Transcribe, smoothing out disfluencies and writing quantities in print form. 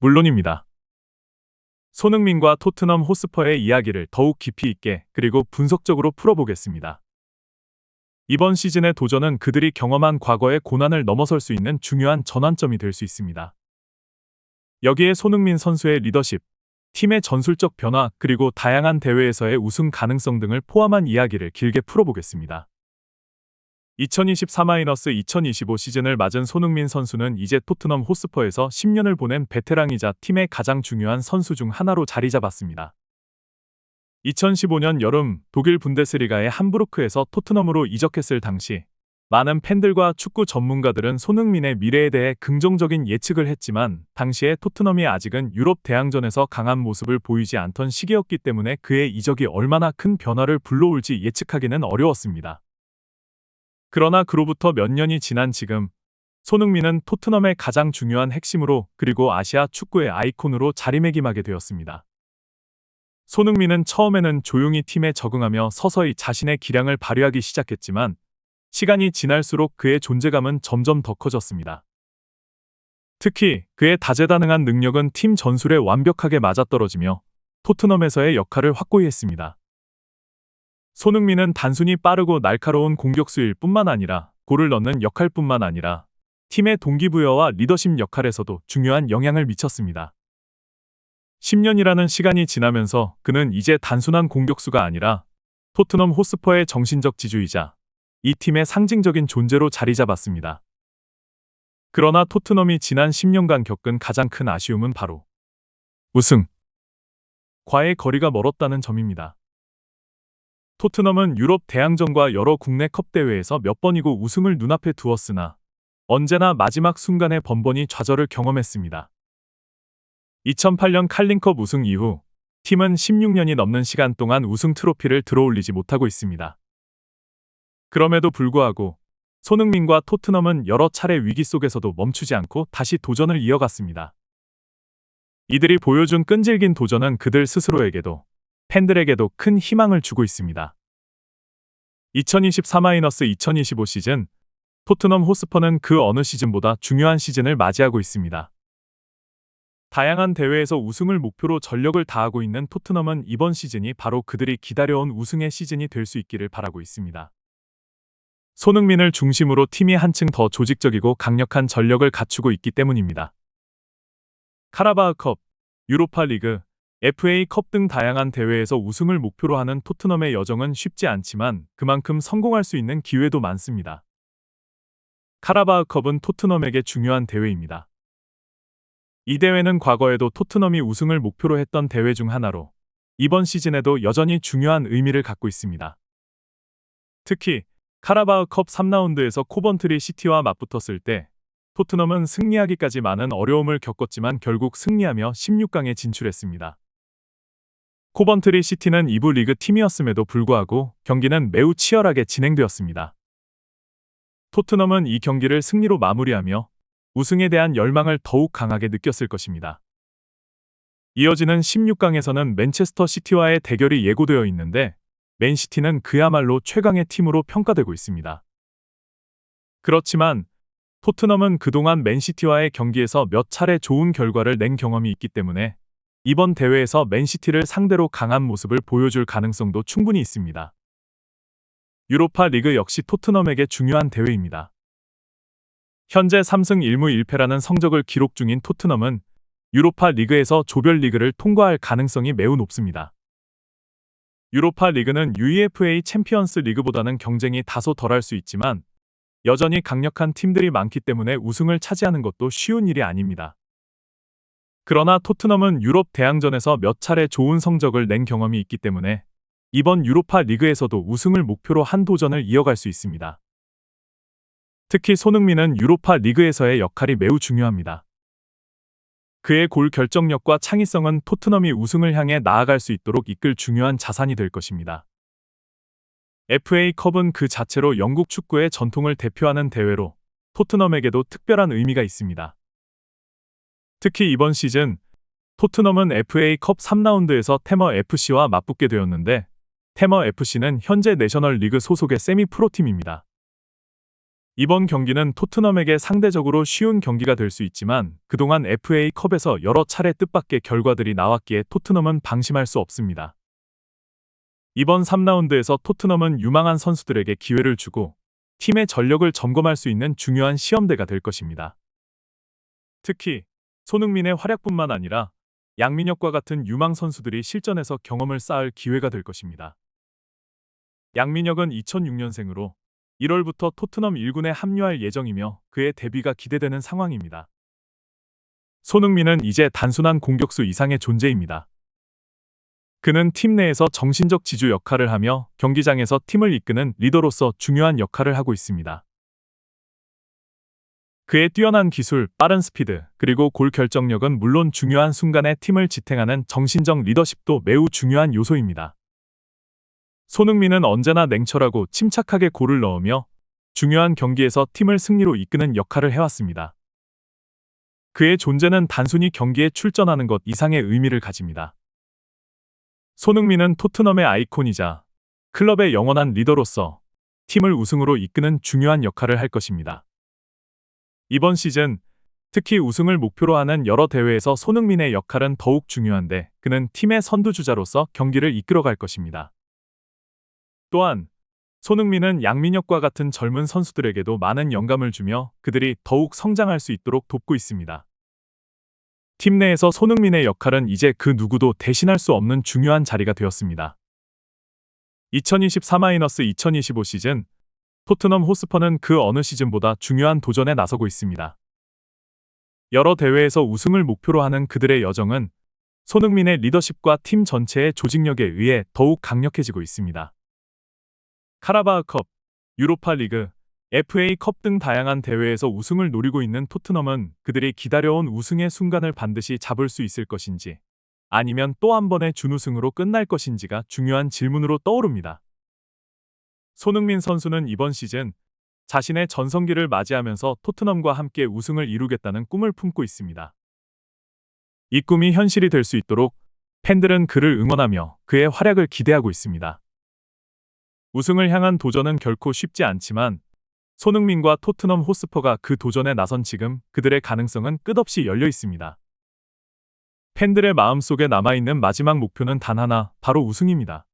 물론입니다. 손흥민과 토트넘 호스퍼의 이야기를 더욱 깊이 있게 그리고 분석적으로 풀어보겠습니다. 이번 시즌의 도전은 그들이 경험한 과거의 고난을 넘어설 수 있는 중요한 전환점이 될 수 있습니다. 여기에 손흥민 선수의 리더십, 팀의 전술적 변화, 그리고 다양한 대회에서의 우승 가능성 등을 포함한 이야기를 길게 풀어보겠습니다. 2024-2025 시즌을 맞은 손흥민 선수는 이제 토트넘 호스퍼에서 10년을 보낸 베테랑이자 팀의 가장 중요한 선수 중 하나로 자리 잡았습니다. 2015년 여름 독일 분데스리가의 함부르크에서 토트넘으로 이적했을 당시 많은 팬들과 축구 전문가들은 손흥민의 미래에 대해 긍정적인 예측을 했지만 당시에 토트넘이 아직은 유럽 대항전에서 강한 모습을 보이지 않던 시기였기 때문에 그의 이적이 얼마나 큰 변화를 불러올지 예측하기는 어려웠습니다. 그러나 그로부터 몇 년이 지난 지금 손흥민은 토트넘의 가장 중요한 핵심으로 그리고 아시아 축구의 아이콘으로 자리매김하게 되었습니다. 손흥민은 처음에는 조용히 팀에 적응하며 서서히 자신의 기량을 발휘하기 시작했지만 시간이 지날수록 그의 존재감은 점점 더 커졌습니다. 특히 그의 다재다능한 능력은 팀 전술에 완벽하게 맞아떨어지며 토트넘에서의 역할을 확고히 했습니다. 손흥민은 단순히 빠르고 날카로운 공격수일 뿐만 아니라 골을 넣는 역할뿐만 아니라 팀의 동기부여와 리더십 역할에서도 중요한 영향을 미쳤습니다. 10년이라는 시간이 지나면서 그는 이제 단순한 공격수가 아니라 토트넘 호스퍼의 정신적 지주이자 이 팀의 상징적인 존재로 자리 잡았습니다. 그러나 토트넘이 지난 10년간 겪은 가장 큰 아쉬움은 바로 우승과의 거리가 멀었다는 점입니다. 토트넘은 유럽 대항전과 여러 국내 컵 대회에서 몇 번이고 우승을 눈앞에 두었으나 언제나 마지막 순간에 번번이 좌절을 경험했습니다. 2008년 칼링컵 우승 이후 팀은 16년이 넘는 시간 동안 우승 트로피를 들어올리지 못하고 있습니다. 그럼에도 불구하고 손흥민과 토트넘은 여러 차례 위기 속에서도 멈추지 않고 다시 도전을 이어갔습니다. 이들이 보여준 끈질긴 도전은 그들 스스로에게도 팬들에게도 큰 희망을 주고 있습니다. 2024-2025 시즌 토트넘 호스퍼는 그 어느 시즌보다 중요한 시즌을 맞이하고 있습니다. 다양한 대회에서 우승을 목표로 전력을 다하고 있는 토트넘은 이번 시즌이 바로 그들이 기다려온 우승의 시즌이 될 수 있기를 바라고 있습니다. 손흥민을 중심으로 팀이 한층 더 조직적이고 강력한 전력을 갖추고 있기 때문입니다. 카라바흐컵, 유로파리그, FA컵 등 다양한 대회에서 우승을 목표로 하는 토트넘의 여정은 쉽지 않지만 그만큼 성공할 수 있는 기회도 많습니다. 카라바흐컵은 토트넘에게 중요한 대회입니다. 이 대회는 과거에도 토트넘이 우승을 목표로 했던 대회 중 하나로 이번 시즌에도 여전히 중요한 의미를 갖고 있습니다. 특히 카라바흐컵 3라운드에서 코번트리 시티와 맞붙었을 때 토트넘은 승리하기까지 많은 어려움을 겪었지만 결국 승리하며 16강에 진출했습니다. 코번트리 시티는 2부 리그 팀이었음에도 불구하고 경기는 매우 치열하게 진행되었습니다. 토트넘은 이 경기를 승리로 마무리하며 우승에 대한 열망을 더욱 강하게 느꼈을 것입니다. 이어지는 16강에서는 맨체스터 시티와의 대결이 예고되어 있는데 맨시티는 그야말로 최강의 팀으로 평가되고 있습니다. 그렇지만 토트넘은 그동안 맨시티와의 경기에서 몇 차례 좋은 결과를 낸 경험이 있기 때문에 이번 대회에서 맨시티를 상대로 강한 모습을 보여줄 가능성도 충분히 있습니다. 유로파 리그 역시 토트넘에게 중요한 대회입니다. 현재 3승 1무 1패라는 성적을 기록 중인 토트넘은 유로파 리그에서 조별 리그를 통과할 가능성이 매우 높습니다. 유로파 리그는 UEFA 챔피언스 리그보다는 경쟁이 다소 덜할 수 있지만 여전히 강력한 팀들이 많기 때문에 우승을 차지하는 것도 쉬운 일이 아닙니다. 그러나 토트넘은 유럽 대항전에서 몇 차례 좋은 성적을 낸 경험이 있기 때문에 이번 유로파 리그에서도 우승을 목표로 한 도전을 이어갈 수 있습니다. 특히 손흥민은 유로파 리그에서의 역할이 매우 중요합니다. 그의 골 결정력과 창의성은 토트넘이 우승을 향해 나아갈 수 있도록 이끌 중요한 자산이 될 것입니다. FA컵은 그 자체로 영국 축구의 전통을 대표하는 대회로 토트넘에게도 특별한 의미가 있습니다. 특히 이번 시즌 토트넘은 FA컵 3라운드에서 테머 FC와 맞붙게 되었는데 테머 FC는 현재 내셔널 리그 소속의 세미 프로팀입니다. 이번 경기는 토트넘에게 상대적으로 쉬운 경기가 될 수 있지만 그동안 FA컵에서 여러 차례 뜻밖의 결과들이 나왔기에 토트넘은 방심할 수 없습니다. 이번 3라운드에서 토트넘은 유망한 선수들에게 기회를 주고 팀의 전력을 점검할 수 있는 중요한 시험대가 될 것입니다. 특히 손흥민의 활약뿐만 아니라 양민혁과 같은 유망 선수들이 실전에서 경험을 쌓을 기회가 될 것입니다. 양민혁은 2006년생으로 1월부터 토트넘 1군에 합류할 예정이며 그의 데뷔가 기대되는 상황입니다. 손흥민은 이제 단순한 공격수 이상의 존재입니다. 그는 팀 내에서 정신적 지주 역할을 하며 경기장에서 팀을 이끄는 리더로서 중요한 역할을 하고 있습니다. 그의 뛰어난 기술, 빠른 스피드, 그리고 골 결정력은 물론 중요한 순간에 팀을 지탱하는 정신적 리더십도 매우 중요한 요소입니다. 손흥민은 언제나 냉철하고 침착하게 골을 넣으며 중요한 경기에서 팀을 승리로 이끄는 역할을 해왔습니다. 그의 존재는 단순히 경기에 출전하는 것 이상의 의미를 가집니다. 손흥민은 토트넘의 아이콘이자 클럽의 영원한 리더로서 팀을 우승으로 이끄는 중요한 역할을 할 것입니다. 이번 시즌, 특히 우승을 목표로 하는 여러 대회에서 손흥민의 역할은 더욱 중요한데 그는 팀의 선두주자로서 경기를 이끌어갈 것입니다. 또한 손흥민은 양민혁과 같은 젊은 선수들에게도 많은 영감을 주며 그들이 더욱 성장할 수 있도록 돕고 있습니다. 팀 내에서 손흥민의 역할은 이제 그 누구도 대신할 수 없는 중요한 자리가 되었습니다. 2024-2025 시즌, 토트넘 호스퍼는 그 어느 시즌보다 중요한 도전에 나서고 있습니다. 여러 대회에서 우승을 목표로 하는 그들의 여정은 손흥민의 리더십과 팀 전체의 조직력에 의해 더욱 강력해지고 있습니다. 카라바흐컵, 유로파리그, FA컵 등 다양한 대회에서 우승을 노리고 있는 토트넘은 그들이 기다려온 우승의 순간을 반드시 잡을 수 있을 것인지 아니면 또 한 번의 준우승으로 끝날 것인지가 중요한 질문으로 떠오릅니다. 손흥민 선수는 이번 시즌 자신의 전성기를 맞이하면서 토트넘과 함께 우승을 이루겠다는 꿈을 품고 있습니다. 이 꿈이 현실이 될 수 있도록 팬들은 그를 응원하며 그의 활약을 기대하고 있습니다. 우승을 향한 도전은 결코 쉽지 않지만 손흥민과 토트넘 호스퍼가 그 도전에 나선 지금 그들의 가능성은 끝없이 열려 있습니다. 팬들의 마음속에 남아있는 마지막 목표는 단 하나, 바로 우승입니다.